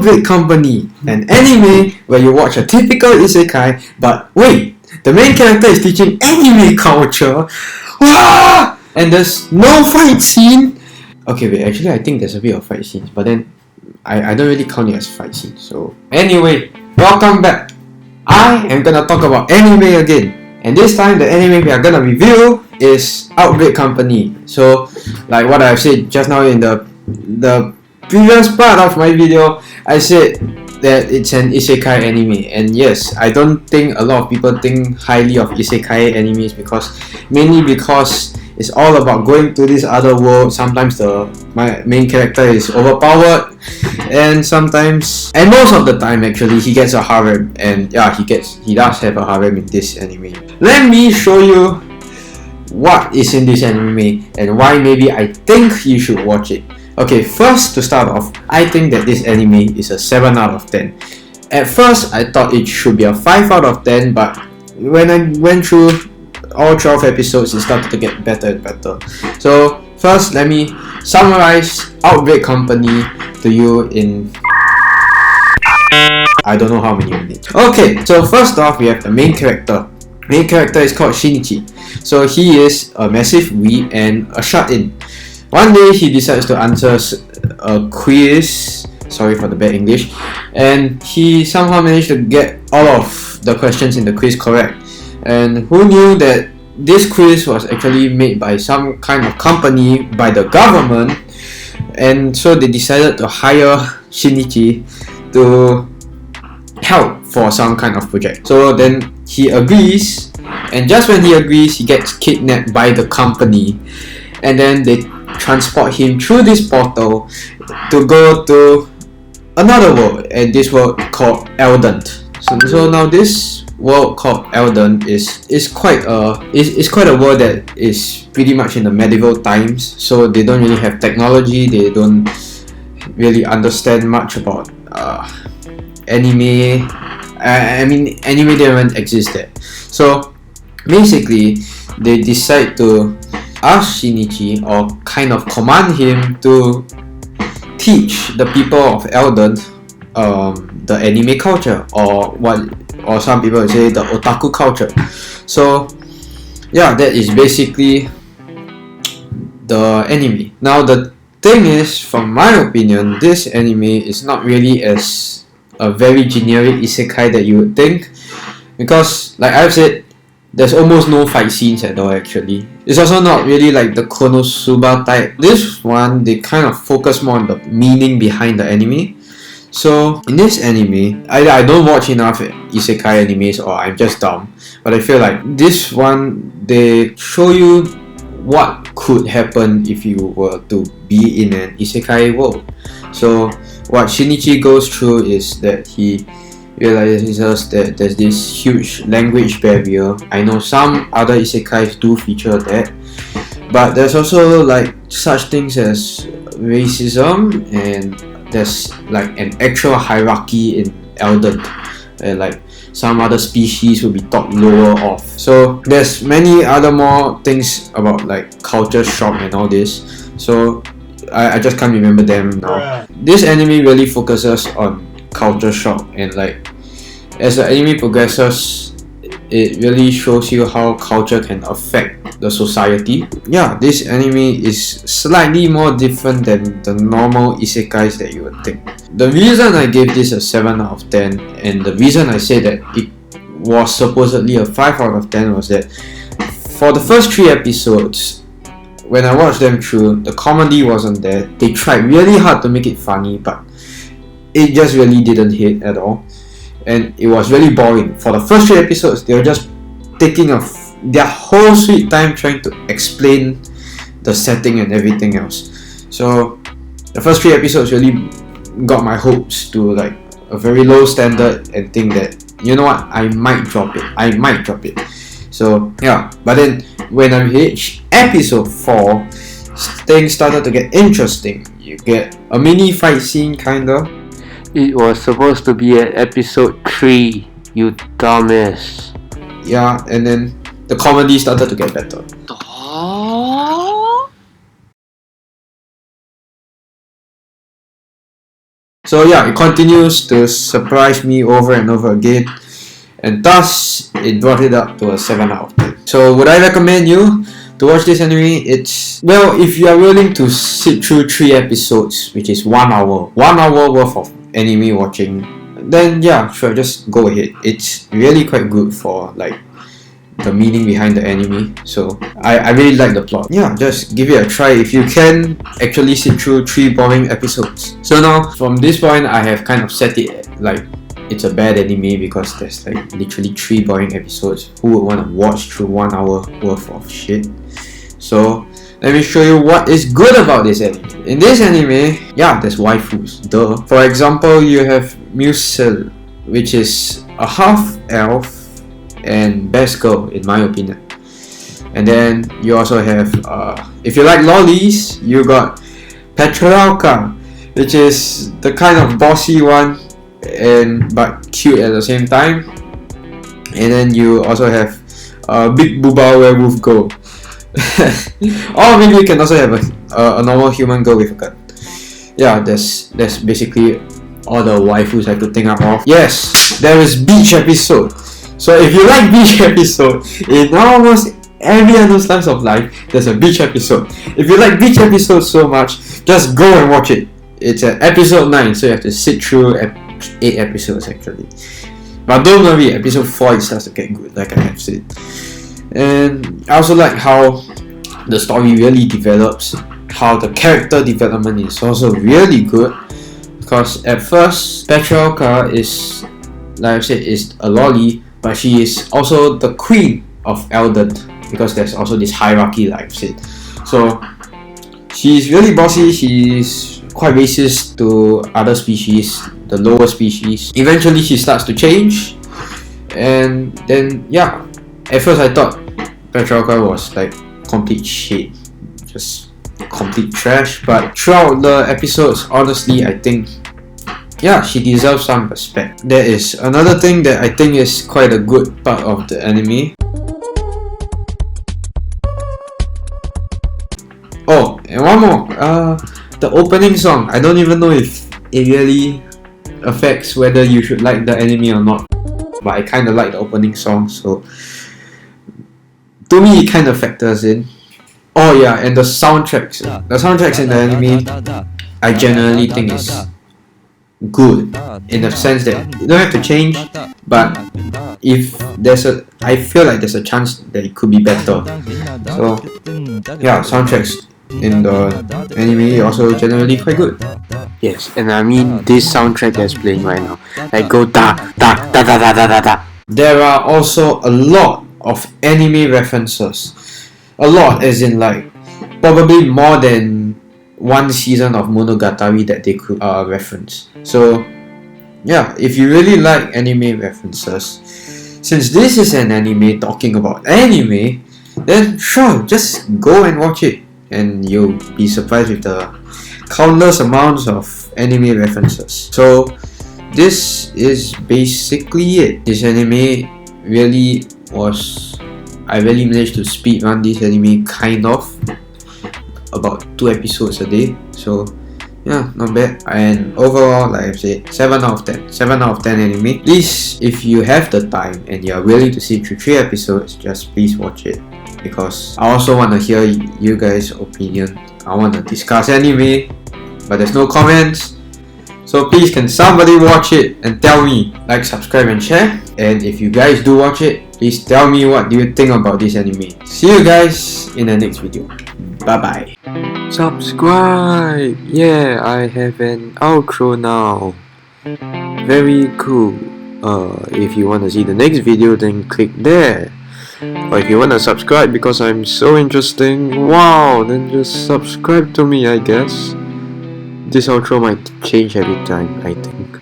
OUTBREAK Company, an anime where you watch a typical isekai, but wait, the main character is teaching anime culture. And there's no fight scene. Okay, wait, actually I think there's a bit of fight scenes, but then I don't really count it as fight scenes. So anyway, welcome back. I am gonna talk about anime again. And this time the anime we are gonna review is OUTBREAK Company. So like what I've said just now in the previous part of my video, I said that it's an isekai anime, and yes, I don't think a lot of people think highly of isekai animes mainly because it's all about going to this other world. Sometimes my main character is overpowered, and most of the time actually he gets a harem, and yeah, he does have a harem in this anime. Let me show you what is in this anime and why maybe I think you should watch it. Okay, first to start off, I think that this anime is a 7 out of 10. At first, I thought it should be a 5 out of 10, but when I went through all 12 episodes, it started to get better and better. So first, let me summarize OUTBREAK Company to you in I don't know how many minutes. Okay, so first off, we have the main character. Main character is called Shinichi. So he is a massive weeb and a shut-in. One day he decides to answer a quiz, sorry for the bad English, and he somehow managed to get all of the questions in the quiz correct. And who knew that this quiz was actually made by some kind of company by the government, and so they decided to hire Shinichi to help for some kind of project. So then he agrees, and just when he agrees, he gets kidnapped by the company, and then they transport him through this portal to go to another world, and this world called Elden. So now this world called Elden is quite a world that is pretty much in the medieval times. So they don't really have technology, they don't really understand much about anime. I mean, anime didn't exist there. So basically, they decide to ask Shinichi, or kind of command him, to teach the people of Elden the anime culture, or some people would say the otaku culture. So yeah, that is basically the anime. Now the thing is, from my opinion, this anime is not really as a very generic isekai that you would think, because like I've said, there's almost no fight scenes at all actually. It's also not really like the Konosuba type. This one, they kind of focus more on the meaning behind the anime. So in this anime, I don't watch enough isekai animes, or I'm just dumb, but I feel like this one, they show you what could happen if you were to be in an isekai world. So what Shinichi goes through is that he realizes that there's this huge language barrier. I know some other isekais do feature that, but there's also like such things as racism, and there's like an actual hierarchy in Elden, and like some other species will be thought lower off. So there's many other more things about like culture shock and all this. So I just can't remember them now. This anime really focuses on culture shock, and like as the anime progresses, it really shows you how culture can affect the society. Yeah, this anime is slightly more different than the normal isekais that you would think. The reason I gave this a 7 out of 10, and the reason I say that it was supposedly a 5 out of 10, was that for the first 3 episodes, when I watched them through, the comedy wasn't there. They tried really hard to make it funny, but it just really didn't hit at all, and it was really boring. For the first 3 episodes, they were just taking their whole sweet time trying to explain the setting and everything else. So the first 3 episodes really got my hopes to like a very low standard, and think that, you know what, I might drop it. So yeah, but then when I reached episode 4, things started to get interesting. You get a mini fight scene kinda. It was supposed to be at episode 3, you dumbass. Yeah, and then the comedy started to get better. So yeah, it continues to surprise me over and over again, and thus it brought it up to a 7 out of 10. So would I recommend you to watch this anime? It's, well, if you are willing to sit through 3 episodes, which is 1 hour worth of anime watching, then yeah, sure, just go ahead. It's really quite good for like the meaning behind the anime. So I really like the plot. Yeah, just give it a try if you can actually sit through 3 boring episodes. So now from this point, I have kind of set it like it's a bad anime because there's like literally 3 boring episodes. Who would want to watch through 1 hour worth of shit? So let me show you what is good about this anime. In this anime, yeah, there's waifus, duh. For example, you have Musel, which is a half elf and best girl in my opinion. And then you also have, if you like lollies, you got Petrarca, which is the kind of bossy one but cute at the same time. And then you also have Big Booba Werewolf Girl. Or maybe you can also have a normal human girl with a gun. Yeah, that's basically all the waifus I could think of. Yes, there is beach episode. So if you like beach episode, in almost every other slice of life, there's a beach episode. If you like beach episodes so much, just go and watch it. It's at episode 9, so you have to sit through 8 episodes actually. But don't worry, episode 4 it starts to get good, like I have said. And I also like how the story really develops, how the character development is also really good. Because at first, Petrarca is, like I said, is a lolly, but she is also the queen of Eldon, because there's also this hierarchy, like I've said. So she's really bossy, she's quite racist to other species, the lower species. Eventually she starts to change, and then yeah, at first I thought Petrarca was like complete shit, just complete trash, but throughout the episodes, honestly, I think yeah, she deserves some respect. There is another thing that I think is quite a good part of the anime. Oh, and one more. The opening song. I don't even know if it really affects whether you should like the anime or not. But I kind of like the opening song, so to me it kind of factors in. Oh yeah, and the soundtracks. The soundtracks in the anime, I generally think is good in the sense that you don't have to change, but if there's I feel like there's a chance that it could be better. So yeah, soundtracks in the anime also generally quite good. Yes, and I mean this soundtrack that's playing right now, like go da da da da da da da da. There are also a lot of anime references. A lot, as in like probably more than one season of Monogatari that they could reference. So yeah, if you really like anime references, since this is an anime talking about anime, then sure, just go and watch it and you'll be surprised with the countless amounts of anime references. So this is basically it. This anime really was, I really managed to speed run this anime kind of, about 2 episodes a day. So yeah, not bad. And overall, like I've said, 7 out of 10. 7 out of 10 anime. Please, if you have the time and you're willing to sit through 3 episodes, just please watch it, because I also want to hear you guys' opinion. I want to discuss anime, but there's no comments. So please, can somebody watch it and tell me? Like, subscribe and share. And if you guys do watch it, please tell me what do you think about this anime. See you guys in the next video. Bye bye. Subscribe! Yeah, I have an outro now. Very cool. If you want to see the next video, then click there. Or if you want to subscribe because I'm so interesting, wow, then just subscribe to me, I guess. This outro might change every time, I think.